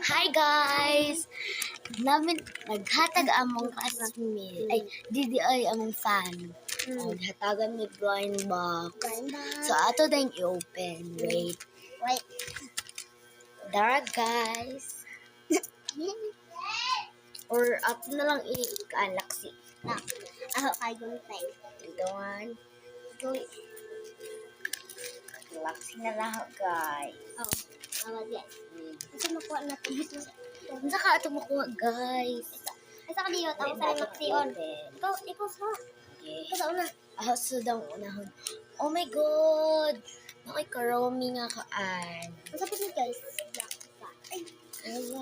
Hi guys! Naghatag among classmate. Ay, didi ay among fan. Naghatagan ni blind box. So, ato din i-open. Wait. Dara guys. Or ato na lang i-alaksi. Ako kay Guntay. Ito one. Alaksi na lang guys. Oh, tawag yan. Kasi makuha na ito dito. Unsa ka ato makuha guys? Asa ka diyo, tapos sa Maxion. Ikaw sa. Okay. Ikaw sa una. So daw unahon. Oh my god! Nakay karomi nga kaan. Masapit ni guys. Ay,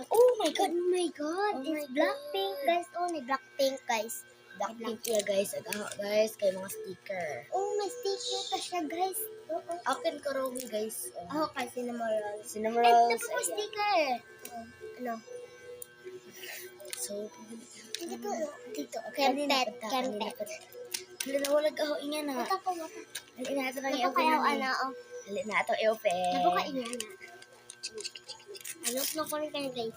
Oh my god! oh my God. Oh my It's Blackpink guys. Oh, may Blackpink guys. Blackpink ya guys. Agaho guys. Kay mga sticker. Oh, may sticker pa siya guys. Oo. Akin karomi guys. Ako kay Cinnamon Rolls. Cinnamon Ay, rolls. ito po ayan. sticker. Ano? So, Dito. Dito. kanina Kempet. pa ta, kanina pa ta. Hala na walag ako inga na. Wata ko. Hali na ito lang Ito i-open kayo, na. ano, oh. Hali na ito i-open. Nabuka niya na. Anok na ko rin kayo guys.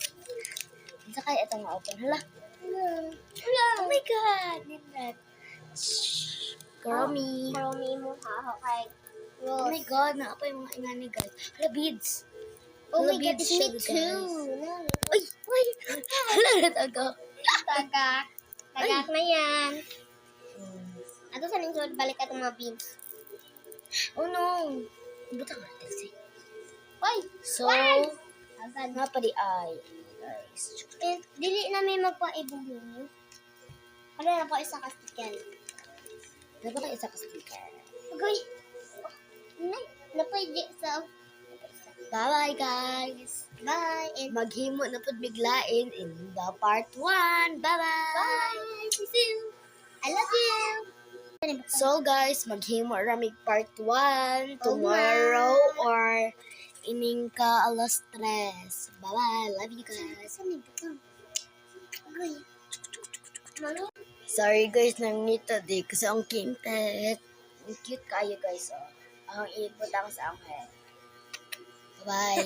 Sa kaya ito ma-open. Hala. Hello. Oh my god! Nindad. Karomi. Marami mo ha. Kay Oh Rose. my god, naapa yung mga ingani guys. Hala, beads. Oh Hala, my God, beads it's siya, me guys. too. Ay, wait. Hala, natago. Tagak. Tagak na yan. Hmm. Ato sa lingkod, balik atong mga beans. Oh no. Butang natin si. Oy! So, Agad. nga pa di ay. Guys. Eh, dili na may magpa-ibong ninyo. Ano na po isa ka sticker? Dapat ang isa ka sticker. Agoy! Napwede sa... Bye-bye, guys. Bye! And Maghimo na po biglain in the part 1. Bye-bye. bye! See you! I love you! So, guys, maghimo ramig part 1 Oh, tomorrow or ining ka alas 3. Bye-bye. Love you guys. Saan yung butang? Agoy! Malo? Sorry guys, nang nito di kasi ang kintet. Ang cute kayo guys, oh. Ang ibutang sa angke. Bye.